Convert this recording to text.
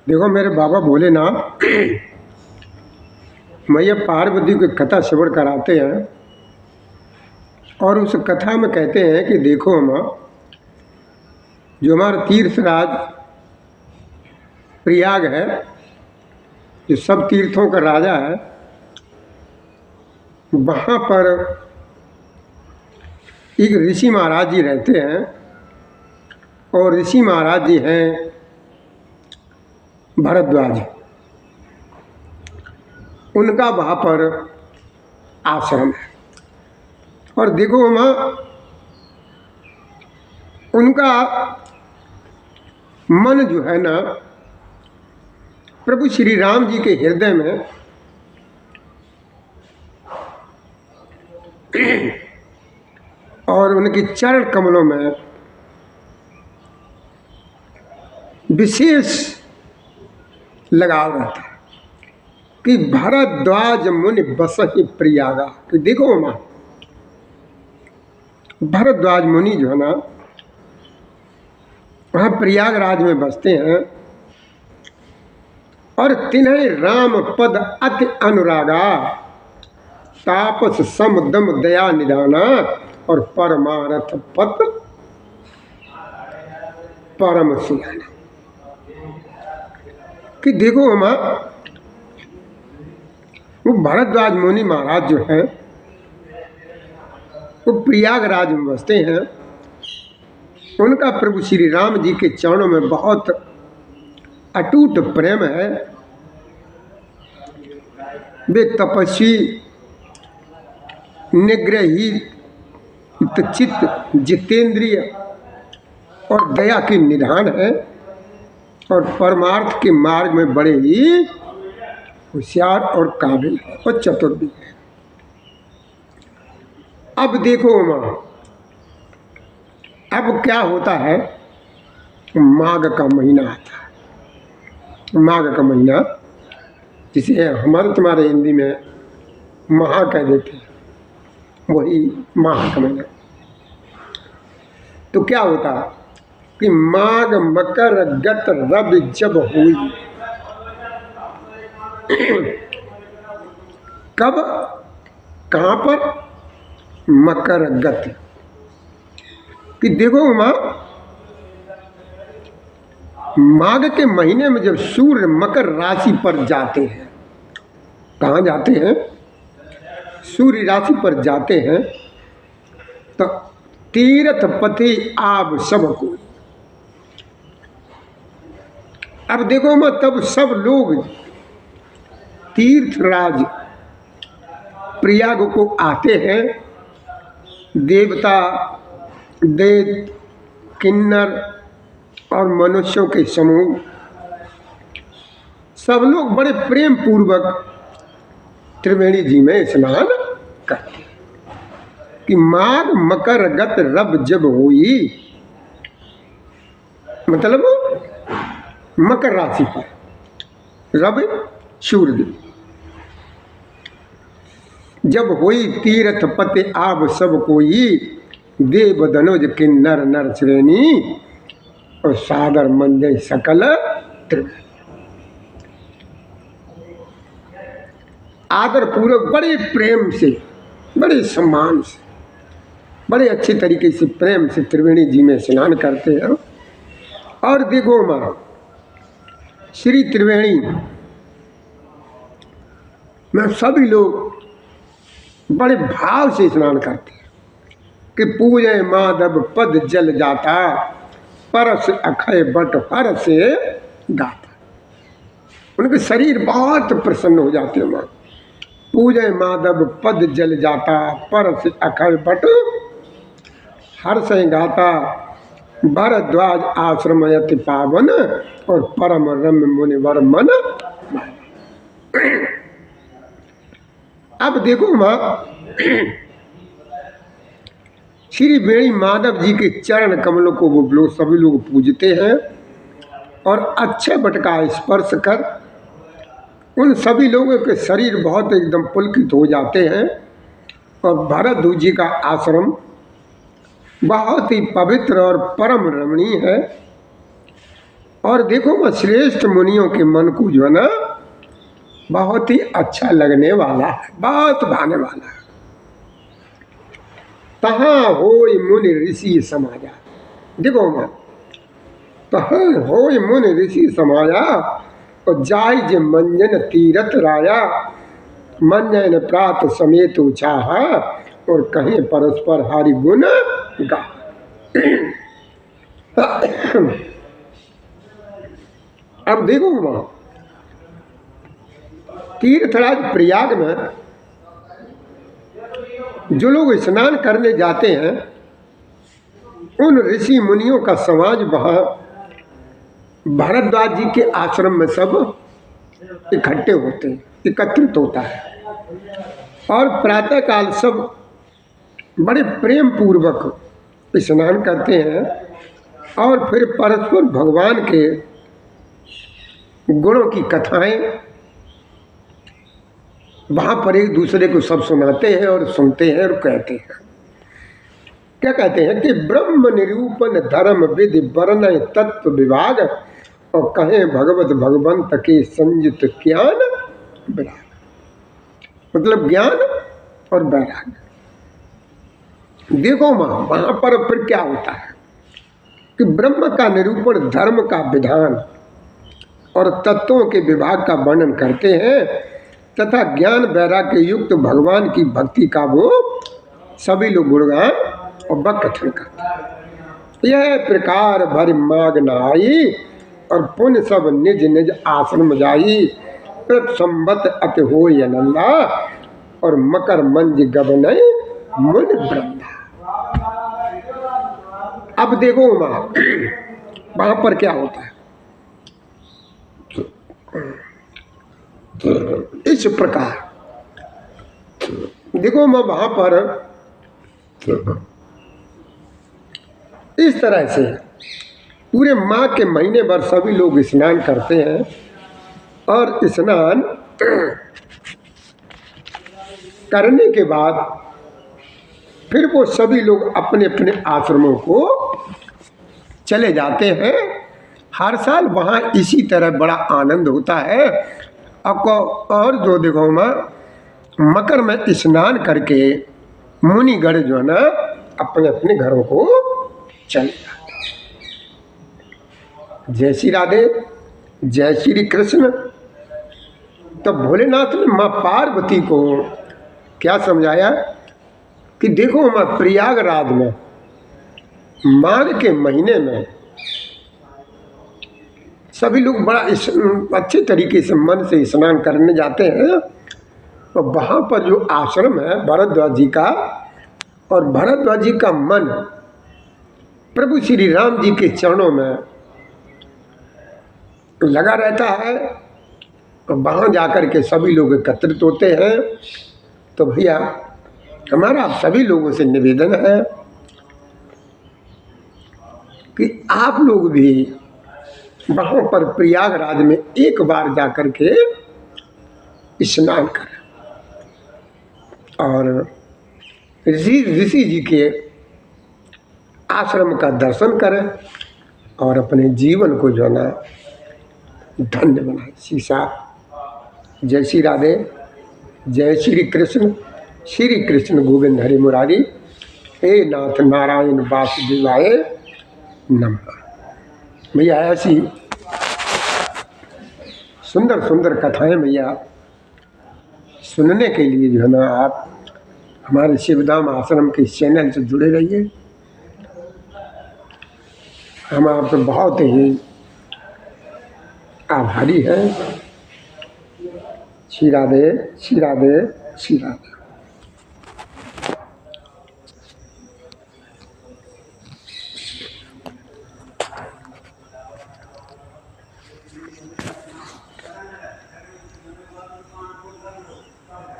देखो मेरे बाबा भोलेनाथ मैया पार्वती की कथा श्रवण कराते हैं और उस कथा में कहते हैं कि देखो माँ, जो हमारा तीर्थराज प्रयाग है, जो सब तीर्थों का राजा है, वहाँ पर एक ऋषि महाराज जी रहते हैं और ऋषि महाराज जी हैं भरद्वाज। उनका वहाँ पर आश्रम है और देखो माँ, उनका मन जो है ना प्रभु श्री राम जी के हृदय में और उनके चरण कमलों में विशेष लगाव रहता है कि भरद्वाज मुनि बसहि प्रयागा। कि देखो माँ, भरद्वाज मुनि जो है ना वहाँ प्रयागराज में बसते हैं और तिन्हें राम पद अति अनुरागा, तापस सम दम दया निदाना और परमारथ पद परम सुहाना। कि देखो माँ, वो भरद्वाज मुनि महाराज जो हैं वो प्रयागराज में बसते हैं। उनका प्रभु श्री राम जी के चरणों में बहुत अटूट प्रेम है। वे तपस्वी, निग्रहित चित्त, जितेंद्रिय और दया के निधान है और परमार्थ के मार्ग में बड़े ही होशियार और काबिल है और चतुर भी है। अब देखो माँ, अब क्या होता है, माघ का महीना आता है। माघ का महीना जिसे हमारे तुम्हारे हिंदी में महा कह देते हैं, वही माघ का महीना। तो क्या होता है कि माघ मकर गत रवि जब हुई, कब, कहाँ पर, मकर गत। कि देखो माँ, माघ के महीने में जब सूर्य मकर राशि पर जाते हैं, कहाँ जाते हैं, सूर्य राशि पर जाते हैं, तो तीर्थ पति आप सबको। अब देखो माँ, तब सब लोग तीर्थराज प्रयाग को आते हैं। देवता, दैत्य, किन्नर और मनुष्यों के समूह सब लोग बड़े प्रेम पूर्वक त्रिवेणी जी में स्नान करते हैं। कि माघ मकर गत रब जब हुई, मतलब मकर राशि पर रवि सूर्य जब हुई, तीर्थ पति आप सब कोई, देव धनुज किन्नर नर श्रेणी और सादर मंजय सकल त्रिवेणी। आदर पूर्वक बड़े प्रेम से, बड़े सम्मान से, बड़े अच्छे तरीके से प्रेम से त्रिवेणी जी में स्नान करते हैं। और देखो माँ, श्री त्रिवेणी में सभी लोग बड़े भाव से स्नान करते हैं कि पूजे माधव पद जल जाता, परस अखय बट हर से गाता। उनके शरीर बहुत प्रसन्न हो जाते हैं माँ। पूजे माधव पद जल जाता, परस अखय बट हर से गाता, भरद्वाज आश्रम यति पावन और परम रम्य मुनिवर मन। अब देखो माँ, श्री वेणी माधव जी के चरण कमलों को वो लोग सभी लोग पूजते हैं और अच्छे बट का स्पर्श कर उन सभी लोगों के शरीर बहुत एकदम पुलकित हो जाते हैं। और भरद्वाज जी का आश्रम बहुत ही पवित्र और परम रमणीय है। और देखो मैं श्रेष्ठ मुनियों के मन को जो है ना बहुत ही अच्छा लगने वाला है, बहुत भाने वाला है। तहाँ होय मुनि ऋषि समाजा, देखो मैं तहाँ होय मुनि ऋषि समाया और जाय जे मंजन तीरथ राया, मंजन प्रात समेत उछाहा और कहीं परस्पर हरि गुण गा। अब देखो वहां तीर्थराज प्रयाग में जो लोग स्नान करने जाते हैं उन ऋषि मुनियों का समाज वहां भारद्वाज जी के आश्रम में सब इकट्ठे होते हैं, एकत्रित होता है। और प्रातःकाल सब बड़े प्रेम पूर्वक स्नान करते हैं और फिर परस्पर भगवान के गुणों की कथाएं वहां पर एक दूसरे को सब सुनाते हैं और सुनते हैं और कहते हैं। क्या कहते हैं कि ब्रह्म निरूपण धर्म विधि वर्णय तत्व विभाग और कहें भगवत भगवंत के संयुक्त ज्ञान वैराग, मतलब ज्ञान और वैराग। देखो वहां पर फिर क्या होता है कि ब्रह्म का निरूपण, धर्म का विधान और तत्वों के विभाग का वर्णन करते हैं तथा ज्ञान वैराग्य युक्त भगवान की भक्ति का वो सभी लोग गुणगान और कथन करते हैं। यह प्रकार भर माग नाई और पुण्य सब निज निज आश्रम जाई, प्रत संबत अत हो नंदा और मकर मंज गबनय मुन ब्रह्मा। अब देखो वहां पर क्या होता है, इस प्रकार देखो मैं वहां पर इस तरह से पूरे माह के महीने भर सभी लोग स्नान करते हैं और स्नान करने के बाद फिर वो सभी लोग अपने अपने आश्रमों को चले जाते हैं। हर साल वहाँ इसी तरह बड़ा आनंद होता है। आपको और जो देखो मैं मकर में स्नान करके मुनिगण जो है ना अपने अपने घरों को चले जाते हैं। जय श्री राधे, जय श्री कृष्ण। तो भोलेनाथ ने माँ पार्वती को क्या समझाया कि देखो मैं प्रयागराज में माघ के महीने में सभी लोग बड़ा अच्छे तरीके से मन से स्नान करने जाते हैं। तो वहाँ पर जो आश्रम है भरद्वाज जी का, और भरद्वाज जी का मन प्रभु श्री राम जी के चरणों में लगा रहता है। तो वहाँ जाकर के सभी लोग एकत्रित होते हैं। तो भैया हमारा आप सभी लोगों से निवेदन है कि आप लोग भी वहाँ पर प्रयागराज में एक बार जाकर के स्नान करें और ऋषि जी के आश्रम का दर्शन करें और अपने जीवन को जो है ना धन्य बनाए। सीसा जय श्री राधे, जय श्री कृष्ण गोविंद हरि मुरारी, हे नाथ नारायण वासुदेवाय नमः। भैया ऐसी सुंदर सुंदर कथाएं भैया सुनने के लिए जो है ना आप हमारे शिवधाम आश्रम के चैनल से जुड़े रहिए। हम आपसे बहुत ही आभारी हैं। श्री राधे, श्री राधे, श्री राधे।